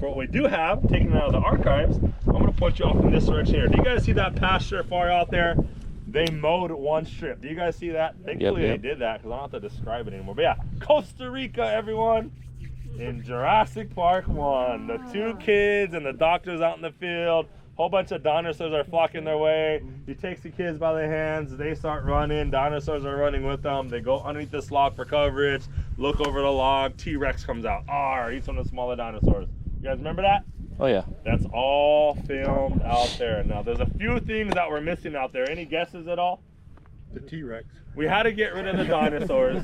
for what we do have, taken out of the archives, I'm gonna point you off in this direction here. Do you guys see that pasture far out there? They mowed one strip. Do you guys see that? Thankfully they did that because I don't have to describe it anymore. But yeah, Costa Rica, everyone. In Jurassic Park 1, the 2 kids and the doctors out in the field. Whole bunch of dinosaurs are flocking their way. He takes the kids by the hands. They start running. Dinosaurs are running with them. They go underneath this log for coverage. Look over the log. T-Rex comes out. Eats one of the smaller dinosaurs. You guys remember that? Oh yeah. That's all filmed out there. Now there's a few things that we're missing out there. Any guesses at all? The T-Rex. We had to get rid of the dinosaurs.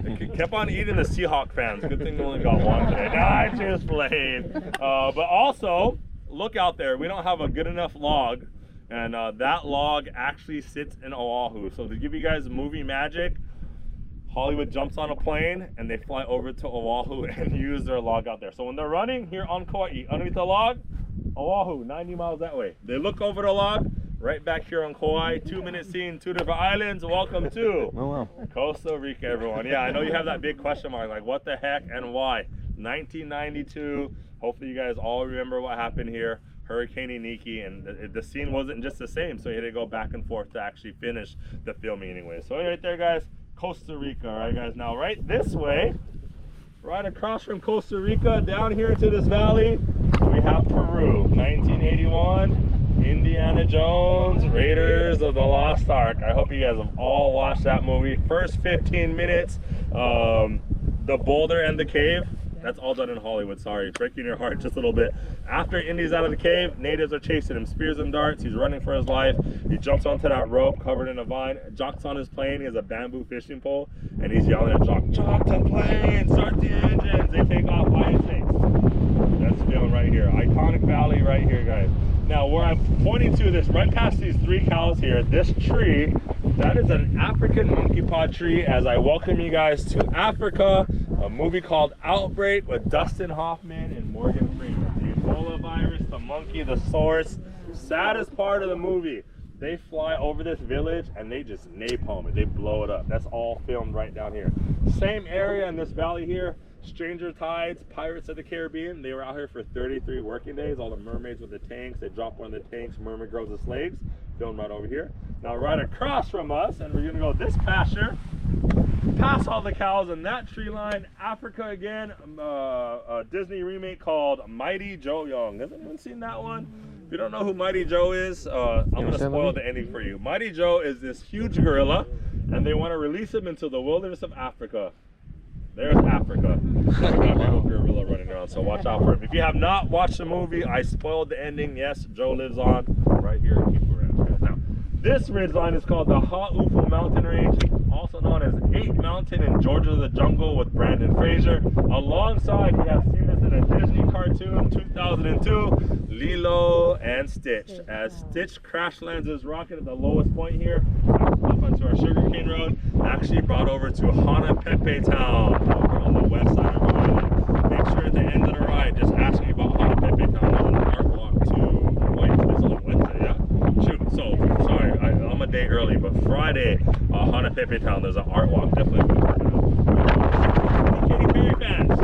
They kept on eating the Seahawk fans. Good thing we only got one today. Nah, I just played. But also, look out there. We don't have a good enough log. And that log actually sits in Oahu. So to give you guys movie magic, Hollywood jumps on a plane and they fly over to Oahu and use their log out there. So when they're running here on Kauai, underneath the log, Oahu, 90 miles that way. They look over the log, right back here on Kauai, 2-minute scene, 2 different islands. Welcome to Costa Rica, everyone. Yeah, I know you have that big question mark, like what the heck and why? 1992, hopefully you guys all remember what happened here. Hurricane Nikki, and the scene wasn't just the same, so you had to go back and forth to actually finish the filming anyway. So right there, guys, Costa Rica. All right, guys, now right this way, right across from Costa Rica, down here into this valley, we have Peru. 1981, Indiana Jones, Raiders of the Lost Ark. I hope you guys have all watched that movie. First 15 minutes, the boulder and the cave, that's all done in Hollywood, sorry, breaking your heart just a little bit. After Indy's out of the cave, natives are chasing him, spears and darts, he's running for his life. He jumps onto that rope covered in a vine. Jock's on his plane, he has a bamboo fishing pole, and he's yelling at Jock, "Jock, the plane, start the engines." They take off by instincts. That's filmed right here, iconic valley right here, guys. Now where I'm pointing to this, right past these 3 cows here, this tree, that is an African monkey pod tree. As I welcome you guys to Africa, a movie called Outbreak with Dustin Hoffman and Morgan Freeman. The Ebola virus, the monkey, the source. Saddest part of the movie, they fly over this village and they just napalm it. They blow it up. That's all filmed right down here. Same area in this valley here. Stranger Tides, Pirates of the Caribbean. They were out here for 33 working days. All the mermaids with the tanks. They drop one of the tanks. Mermaid grows the slaves. Filmed right over here. Now right across from us, and we're gonna go this pasture, past all the cows in that tree line. Africa again. A Disney remake called Mighty Joe Young. Has anyone seen that one? If you don't know who Mighty Joe is, I'm gonna spoil the ending for you. Mighty Joe is this huge gorilla, and they want to release him into the wilderness of Africa. There's Africa. Got a little gorilla running around, so watch out for him. If you have not watched the movie, I spoiled the ending. Yes, Joe lives on right here in Keep Ranch. Now, this ridgeline is called the Ha'ufu Mountain Range, also known as 8 Mountain in Georgia the Jungle with Brandon Fraser. Alongside, you have seen this in a Disney cartoon, 2002, Lilo and Stitch. As Stitch crash lands his rocket at the lowest point here, up onto our sugarcane road, actually brought over to Hana Pepe Town over on the west side of the island. Make sure at the end of the ride, just ask me about Hana Pepe Town. There's an art walk to, wait, it's on Wednesday, yeah? Shoot, so, sorry, I'm a day early, but Friday, Hana Pepe Town, there's an art walk, definitely worth checking out. Katy Perry fans?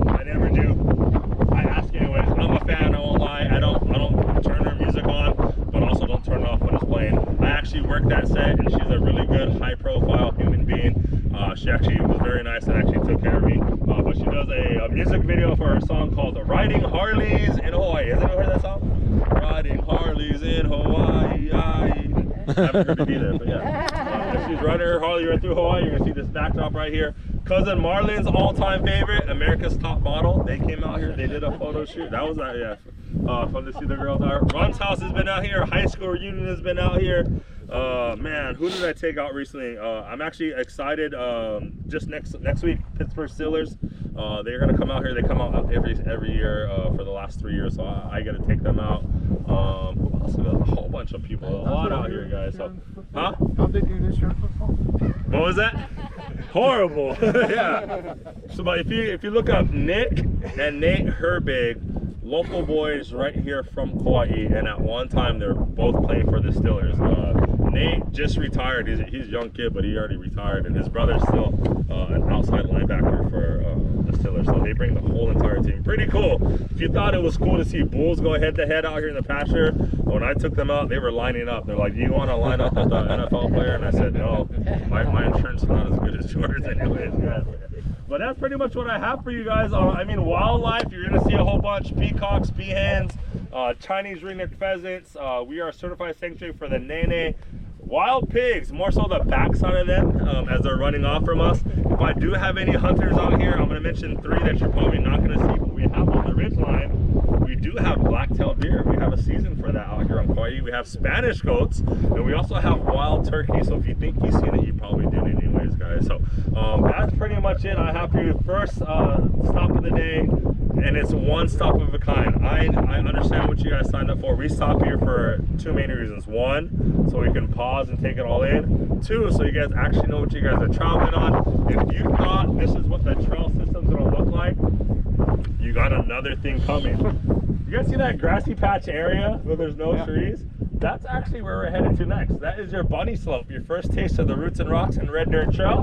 I never do. I ask anyway. I'm a fan, I won't lie. I don't turn her music on, but also don't turn it off when it's playing. I actually worked that set, and she's a really good, high-profile human being. She actually was very nice and actually took care of me. But she does a music video for her song called Riding Harleys in Hawaii. Has anyone heard that song? Riding Harleys in Hawaii. I haven't heard it either, but yeah. She's riding her Harley right through Hawaii. You're gonna see this backdrop right here. Cousin Marlon's all-time favorite, America's Top Model. They came out here. They did a photo shoot. That was yeah, fun to see the girls out. Ron's house has been out here. High school reunion has been out here. Man, who did I take out recently? I'm actually excited. Just next week, Pittsburgh Steelers. They're gonna come out here. They come out every year for the last 3 years, so I got to take them out. Who else? A whole bunch of people. A lot out here, guys. So, huh? How'd they do this year football? What was that? Horrible. Yeah. So, but if you look up Nick and Nate Herbig, local boys right here from Kauai, and at one time they're both playing for the Steelers. Nate just retired. He's a young kid, but he already retired, and his brother's still an outside linebacker for the Steelers. So they bring the whole entire team. Pretty cool. If you thought it was cool to see bulls go head-to-head out here in the pasture, when I took them out, they were lining up. They're like, "Do you want to line up with the NFL player?" And I said, "No, my insurance is not as good as yours anyways." But that's pretty much what I have for you guys. I mean, wildlife, you're going to see a whole bunch. Peacocks, peahens, Chinese ring-necked pheasants. We are a certified sanctuary for the nene. Wild pigs, more so the backside of them as they're running off from us. If I do have any hunters out here, I'm going to mention 3 that you're probably not going to see, but we have on the ridgeline. We do have black-tailed deer. We have a season for that out here on Kauai. We have Spanish goats, and we also have wild turkey. So if you think you've seen it, you probably did anyways, guys. So that's pretty much it. I have for you first stop of the day, and it's one stop of a kind. I understand what you guys signed up for. We stop here for 2 main reasons. 1, so we can pause and take it all in. 2, so you guys actually know what you guys are traveling on. If you thought this is what the trail system's gonna look like, you got another thing coming. You guys see that grassy patch area where there's no trees? That's actually where we're headed to next. That is your bunny slope, your first taste of the Roots and Rocks and Red Dirt Trail.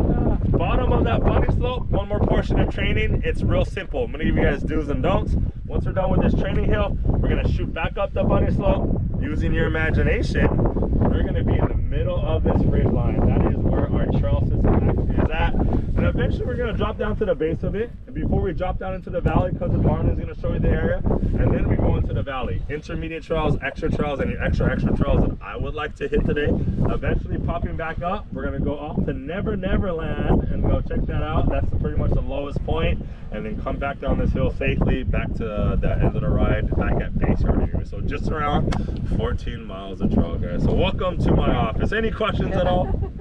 Bottom of that bunny slope, one more portion of training. It's real simple. I'm gonna give you guys do's and don'ts. Once we're done with this training hill, we're gonna shoot back up the bunny slope. Using your imagination, we're gonna be in the middle of this ridge line. That is where our trail system actually is at. And eventually we're gonna drop down to the base of it. And before we drop down into the valley, Cousin Barn is gonna show you the area. And then we go into the valley. Intermediate trails, extra trails, and extra trails that I would like to hit today. Eventually popping back up, we're gonna go off to Never Never Land and go check that out. That's pretty much the lowest point. And then come back down this hill safely, back to the end of the ride, back at base yard anyway. So just around 14 miles of trail, guys. So welcome to my office. Any questions at all?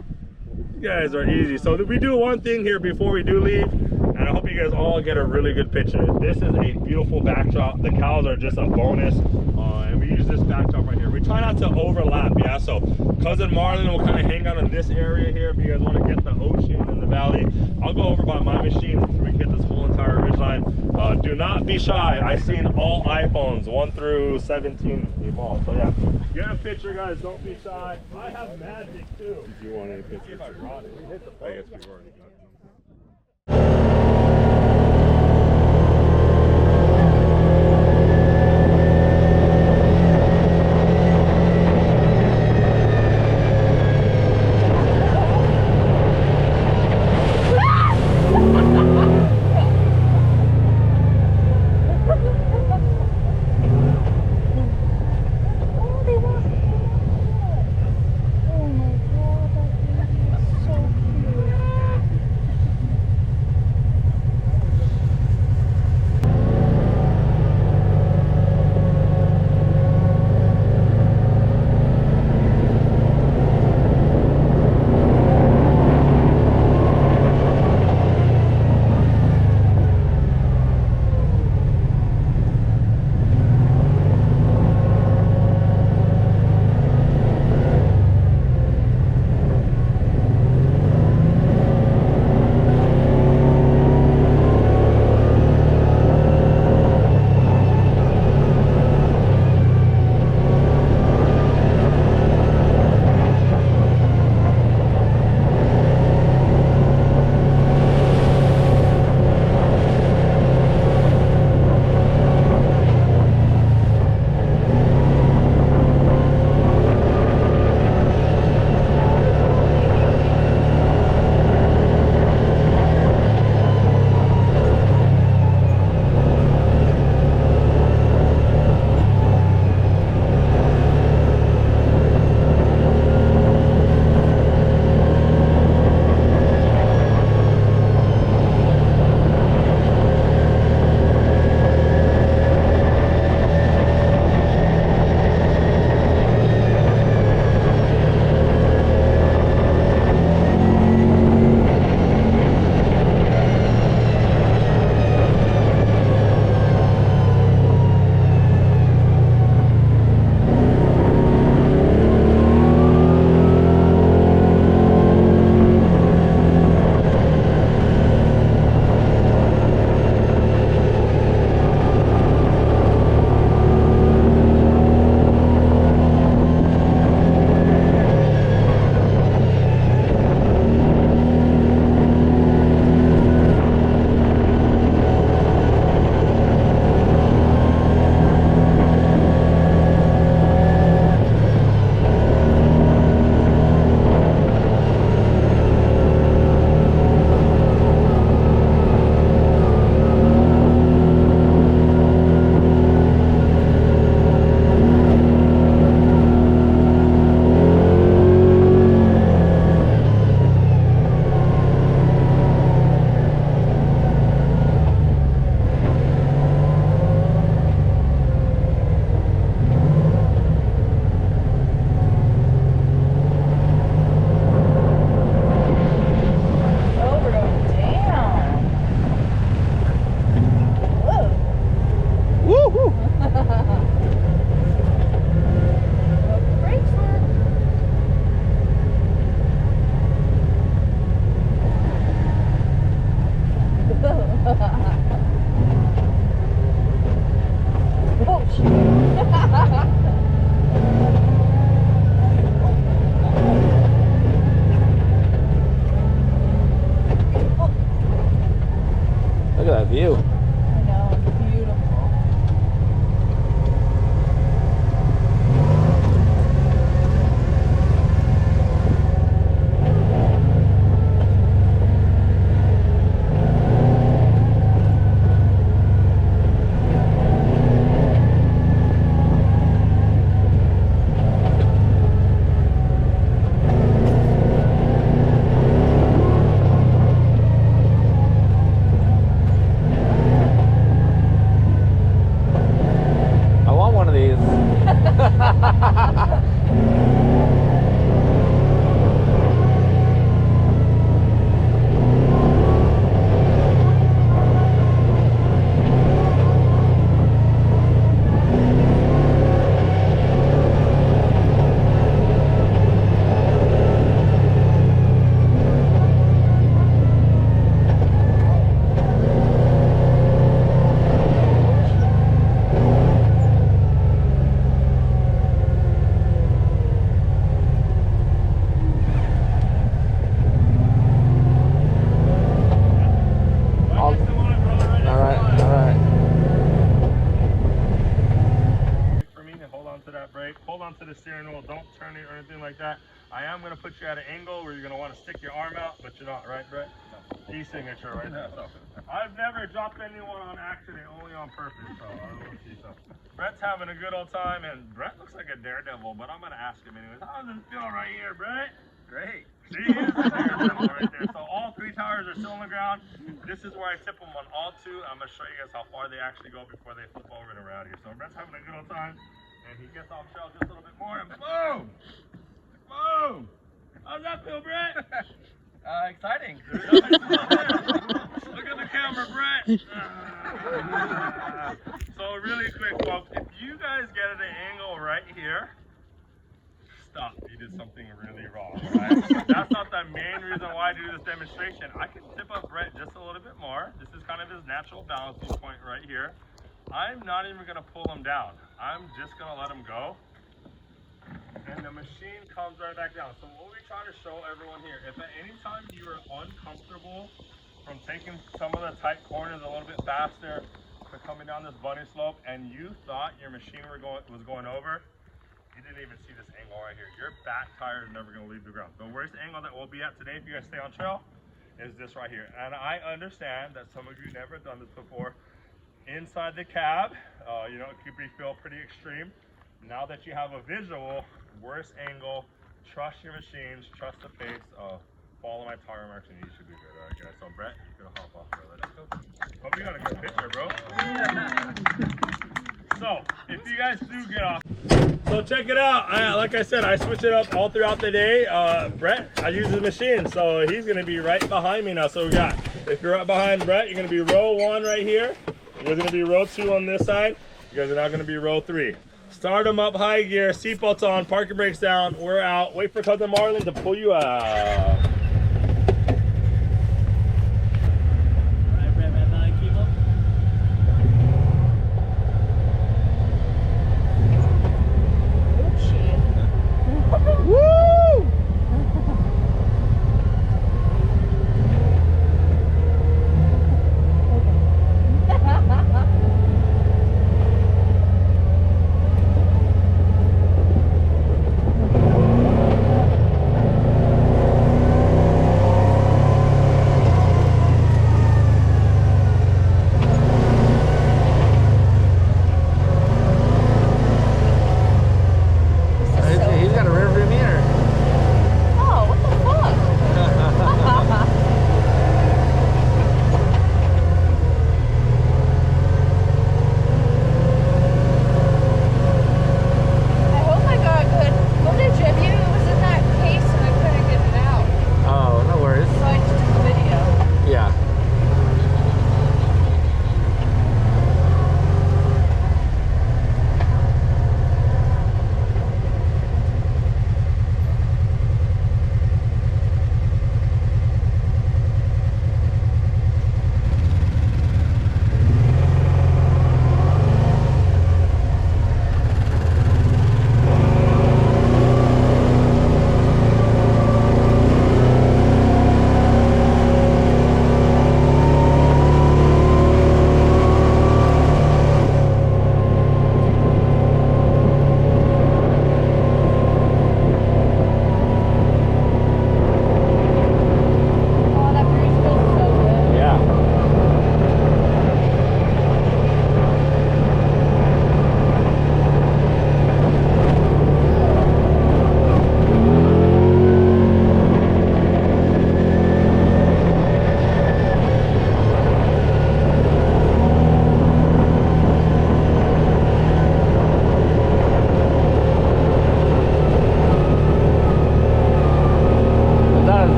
You guys are easy. So we do one thing here before we do leave, and I hope you guys all get a really good picture. This is a beautiful backdrop. The cows are just a bonus, and we use this backdrop right here. We try not to overlap, yeah. So Cousin Marlon will kind of hang out in this area here if you guys want to get the ocean and the valley. I'll go over by my machine so we can get this whole entire ridgeline. Do not be shy. I've seen all iPhones 1 through 17 evolved. So yeah, get a picture, guys. Don't be shy. I have magic too. Do you want any pictures? I brought it. We hit the I guess we've already got them. Hold on to the steering wheel, don't turn it or anything like that. I am going to put you at an angle where you're going to want to stick your arm out, but you're not, right, Brett? No. E-signature right there. So, I've never dropped anyone on accident, only on purpose, so I don't want to see so. Brett's having a good old time, and Brett looks like a daredevil, but I'm going to ask him anyways. How does it feel right here, Brett? Great. See, he is a daredevil right there. So all 3 tires are still on the ground. This is where I tip them on all 2. I'm going to show you guys how far they actually go before they flip over and around here. So Brett's having a good old time. And he gets off trail just a little bit more, and boom! Boom! How's that feel, Brett? Exciting. Look at the camera, Brett. So really quick, folks, if you guys get at an angle right here, stop. You did something really wrong, right? That's not the main reason why I do this demonstration. I can tip up Brett just a little bit more. This is kind of his natural balancing point right here. I'm not even going to pull him down. I'm just going to let him go. And the machine comes right back down. So what we're trying to show everyone here, if at any time you are uncomfortable from taking some of the tight corners a little bit faster to coming down this bunny slope, and you thought your machine was going over, you didn't even see this angle right here. Your back tire is never going to leave the ground. The worst angle that we'll be at today, if you guys stay on trail, is this right here. And I understand that some of you never done this before. Inside the cab, you know, it could feel pretty extreme. Now that you have a visual, worst angle, trust your machines, trust the pace, follow my tire marks, and you should be good. All right, guys. So Brett, you're gonna hop off there. Let's go. Hope you got a good picture, bro. So if you guys do get off, so check it out. Like I said, I switch it up all throughout the day. Brett, I use the machine, so he's gonna be right behind me now. So we got, if you're right behind Brett, you're gonna be row 1 right here. You're going to be row 2 on this side. You guys are now going to be row 3. Start them up high gear, seatbelts on, parking brakes down. We're out. Wait for Cousin Marlon to pull you out.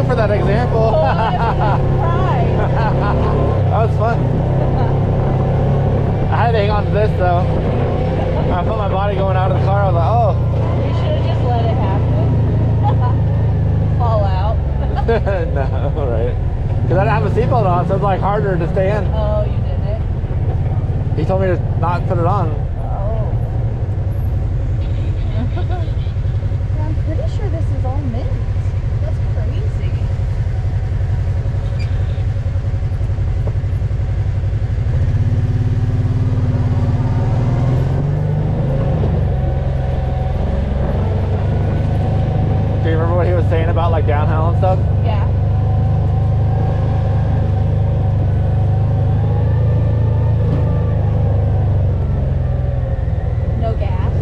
for that example. Oh, right. That was fun. I had to hang on to this though. I felt my body going out of the car. I was like, oh. You should have just let it happen. Fall out. No, right. Because I didn't have a seatbelt on, so it's like harder to stay in. Oh, you didn't? He told me to not put it on. Oh. Yeah, I'm pretty sure this is all mint. That's crazy. Do you remember what he was saying about like downhill and stuff? Yeah. No gas.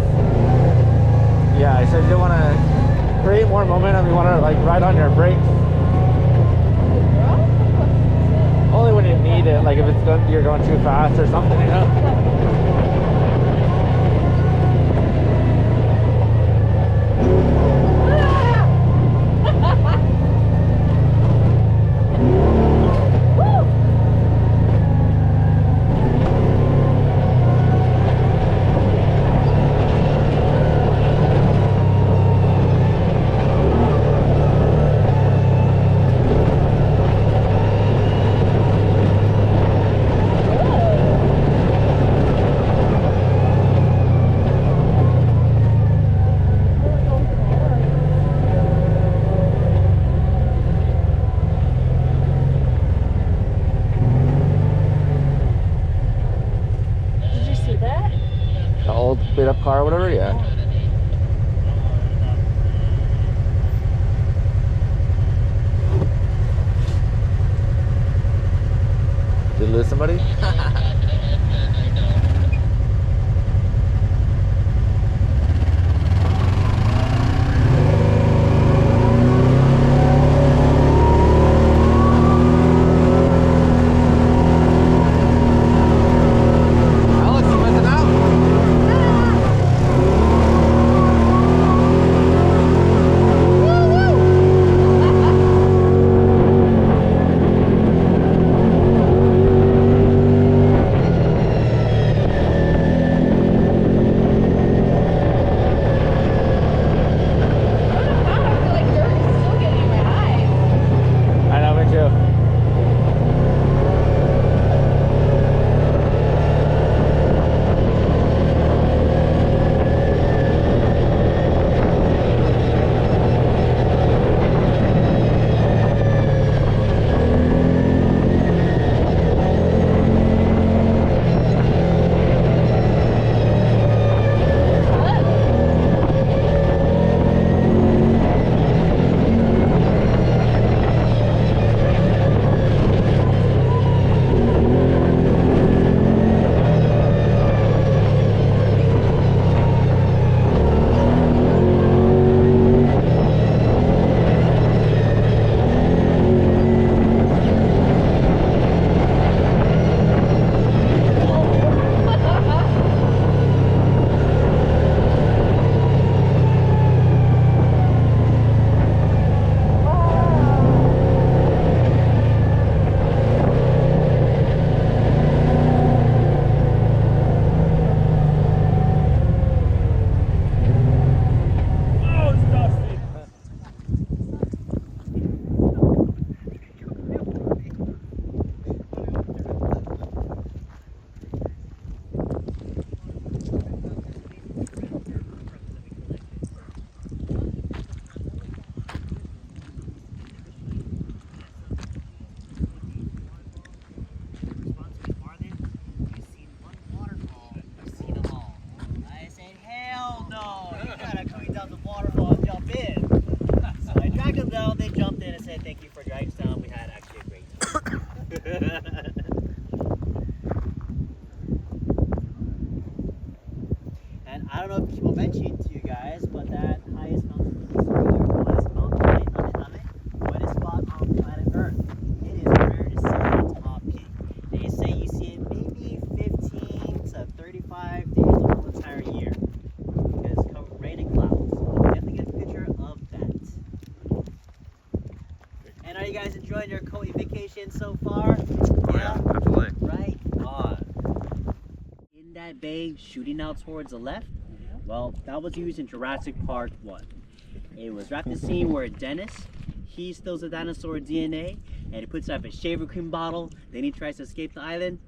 Yeah, he said you want to create more momentum. You want to like ride on your brakes. Only when you need it, like if it's going, you're going too fast or something, you know. Did you see that? The old beat up car or whatever, yeah. Did you lose somebody? Alex, you missing out? I feel like dirt is still getting in my eyes. I know, me too. Oh, it's dusty. I said, hell no, you gotta come down the waterfall and jump in. So I dragged them down, they jumped in and said, thank you for dragging us down. We had actually a great time. And I don't know if people mentioned to you guys, but that highest mountain, highest spot on planet Earth. It is rare to see the top peak. They say you see it maybe 15 to 35 days of the whole entire year. Because it's covered rain and clouds. So definitely get a picture of that. location so far? Yeah, Definitely. right on. In that bay, shooting out towards the left, well, that was used in Jurassic Park 1. It was right at the scene where Dennis, he steals the dinosaur DNA and he puts it up a shaving cream bottle, then he tries to escape the island.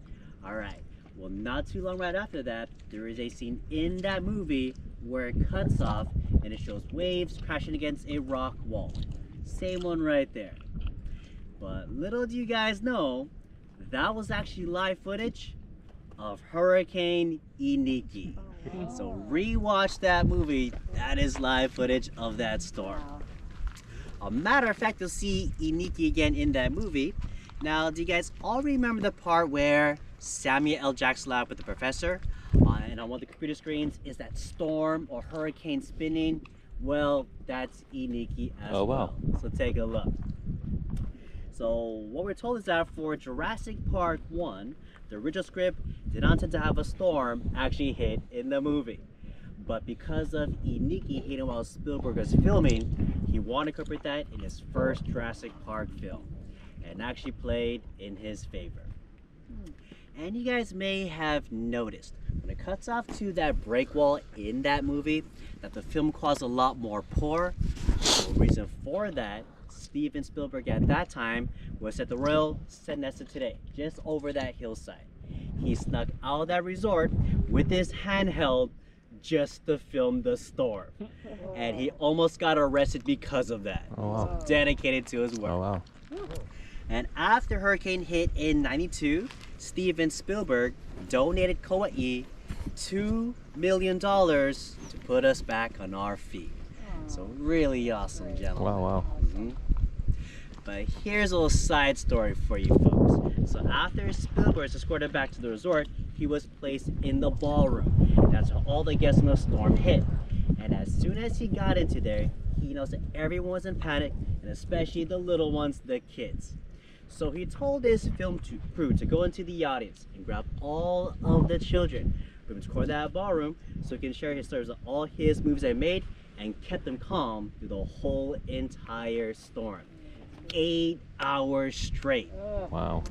Alright, well not too long right after that, there is a scene in that movie where it cuts off and it shows waves crashing against a rock wall. Same one right there. But little do you guys know, that was actually live footage of Hurricane Iniki. So rewatch that movie, that is live footage of that storm. A matter of fact, you'll see Iniki again in that movie. Now, do you guys all remember the part where Samuel L. Jackson lab with the professor? And on one of the computer screens is that storm or hurricane spinning? Well, that's Iniki as Oh, wow. well. So take a look. So what we're told is that for Jurassic Park 1, the original script did not intend to have a storm actually hit in the movie. But because of Iniki hitting while Spielberg was filming, he wanted to incorporate that in his first Jurassic Park film. And actually played in his favor. And you guys may have noticed, when it cuts off to that break wall in that movie, that the film caused a lot more pour. The reason for that, Steven Spielberg at that time was at the Royal St. Nestor today, just over that hillside. He snuck out of that resort with his handheld just to film the storm. And he almost got arrested because of that. Oh, wow. Dedicated to his work. Oh, wow. And after hurricane hit in '92, Steven Spielberg donated Kauai $2 million to put us back on our feet. So really awesome, gentlemen. Wow, wow. But here's a little side story for you folks. So after Spielberg was escorted back to the resort, he was placed in the ballroom. That's how all the guests in the storm hit. And as soon as he got into there, he noticed that everyone was in panic, and especially the little ones, the kids. So he told his film crew to go into the audience and grab all of the children, bring them to that ballroom so he can share his stories of all his movies they made and kept them calm through the whole entire storm. 8 hours straight. Wow.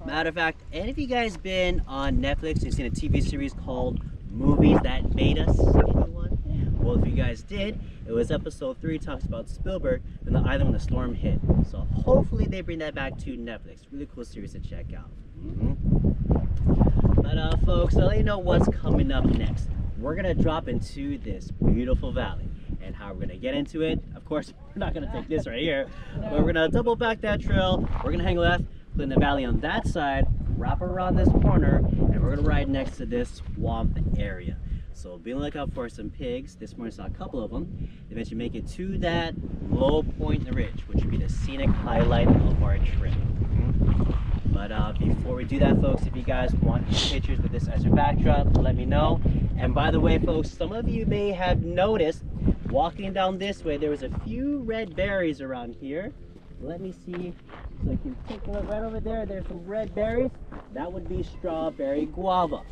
Matter of fact, any of you guys been on Netflix and seen a TV series called Movies That Made Us? Anyone? Well, if you guys did, it was episode 3, talks about Spielberg and the island when the storm hit. So hopefully they bring that back to Netflix. Really cool series to check out. But folks, I'll let you know what's coming up next. We're gonna drop into this beautiful valley. And how we're gonna get into it, of course, we're not gonna take this right here, but we're gonna double back that trail. We're gonna hang left, put in the valley on that side, wrap around this corner, and we're gonna ride next to this swamp area. So be on the lookout for some pigs. This morning saw a couple of them. Eventually make it to that low point in the ridge, which would be the scenic highlight of our trip. But before we do that, folks, if you guys want pictures with this as your backdrop, let me know. And by the way, folks, some of you may have noticed walking down this way, there was a few red berries around here. Let me see. So you can take a look right over there. There's some red berries. That would be strawberry guava.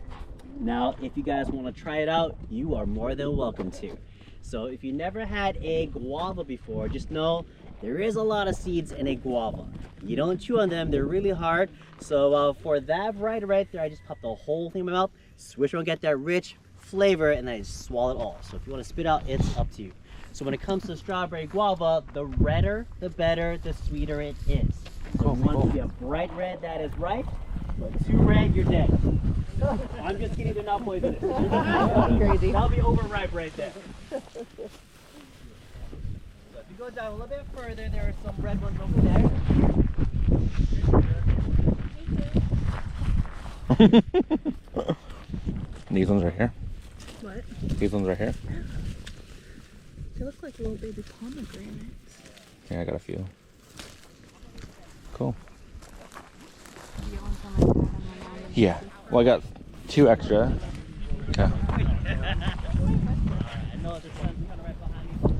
Now, if you guys want to try it out, you are more than welcome to. So if you never had a guava before, just know there is a lot of seeds in a guava. You don't chew on them, they're really hard. So for that variety right there, I just pop the whole thing in my mouth, switch around, get that rich flavor, and then I just swallow it all. So if you want to spit out, it's up to you. So when it comes to strawberry guava, the redder, the better, the sweeter it is. So if you want it to be a bright red, that is right. But too red, you're dead. I'm just kidding, they're not poisonous. Crazy. That'll be overripe right there. So if you go down a little bit further, there are some red ones over there. These ones right here. What? These ones right here. They look like little baby pomegranates. Yeah, I got a few. Cool. Yeah. Well, I got 2 extra. Yeah. I know the sun's kind of right behind me.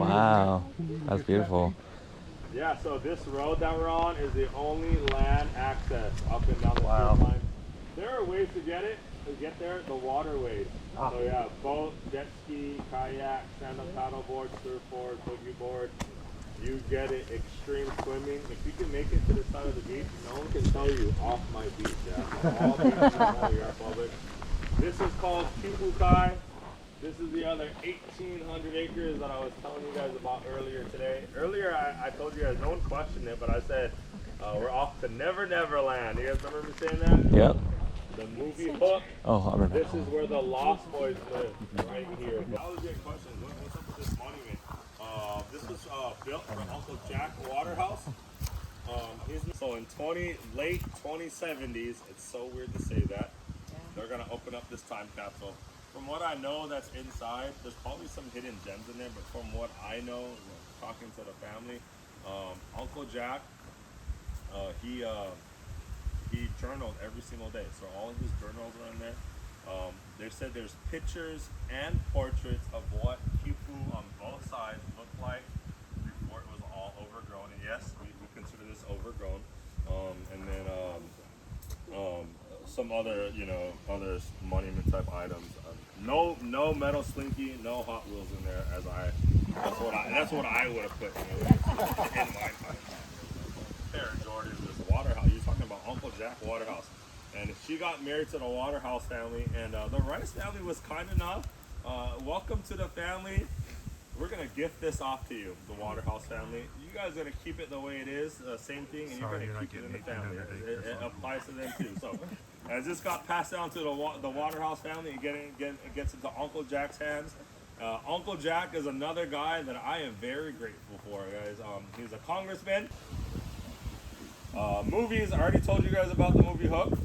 Wow, that's beautiful. Yeah, so this road that we're on is the only land access up and down the Wow. strip line. There are ways to get there, the waterways. So yeah, boat, jet ski, kayak, stand-up paddleboard, surfboard, boogie board. You get it, extreme swimming. If you can make it to the side of the beach, no one can tell you off my beach, yeah? All beaches in all your public. This is called Kipukai. This is the other 1,800 acres that I was telling you guys about earlier today. Earlier, I told you guys, no one questioned it, but I said, we're off to Never Never Land. You guys remember me saying that? Yep. The movie Hook. Oh, I remember. This is where the Lost Boys live, right here. That was a good question. What's up with this monument? This was built for Uncle Jack Waterhouse. So in late 2070s, it's so weird to say that, they're gonna open up this time capsule. From what I know that's inside, there's probably some hidden gems in there, but from what I know, talking to the family, Uncle Jack, he journaled every single day. So all of his journals are in there. They said there's pictures and portraits of what Kipu on both sides looked like before it was all overgrown. And yes, we consider this overgrown. And then some other, other monument type items. No metal slinky, no Hot Wheels in there. That's what I would have put in my time. There, Jordan, this Waterhouse. You're talking about Uncle Jack Waterhouse, and she got married to the Waterhouse family, and the Rice family was kind enough. Welcome to the family. We're gonna gift this off to you, the Waterhouse family. You guys are gonna keep it the way it is, same thing, and you're gonna keep it in the family. It applies to them too. So, as this got passed down to the Waterhouse family, it gets into Uncle Jack's hands. Uncle Jack is another guy that I am very grateful for, guys. He's a congressman. Movies, I already told you guys about the movie Hook.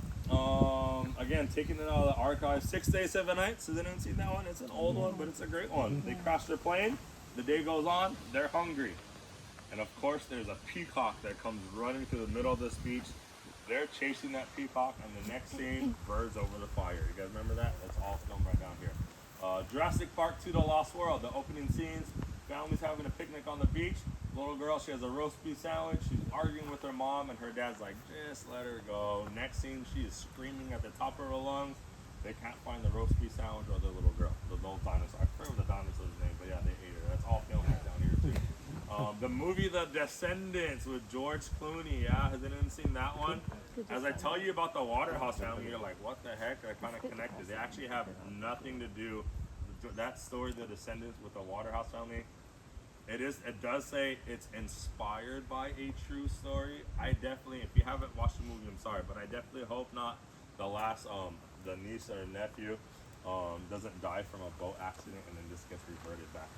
Again, taking it out of the archive, 6 Days, 7 Nights. Has anyone seen that one? It's an old one, but it's a great one. They crash their plane, the day goes on, they're hungry. And of course, there's a peacock that comes running through the middle of this beach. They're chasing that peacock, and the next scene, birds over the fire. You guys remember that? That's all filmed right down here. Jurassic Park 2: The Lost World, the opening scenes, family's having a picnic on the beach. Little girl, she has a roast beef sandwich. She's arguing with her mom, and her dad's like, just let her go. Next scene, she is screaming at the top of her lungs. They can't find the roast beef sandwich or the little girl, the little dinosaur. I forget what the dinosaur's name, but yeah, they ate her. That's all filmed right down here too. The movie The Descendants with George Clooney. Yeah, has anyone seen that one? As I tell you about the Waterhouse family, you're like, what the heck? I kind of connected. They actually have nothing to do. That story, The Descendants, with the Waterhouse family. It does say it's inspired by a true story. I definitely, if you haven't watched the movie, I'm sorry, but I definitely hope not. The last, the niece or nephew, doesn't die from a boat accident and then just gets reverted back.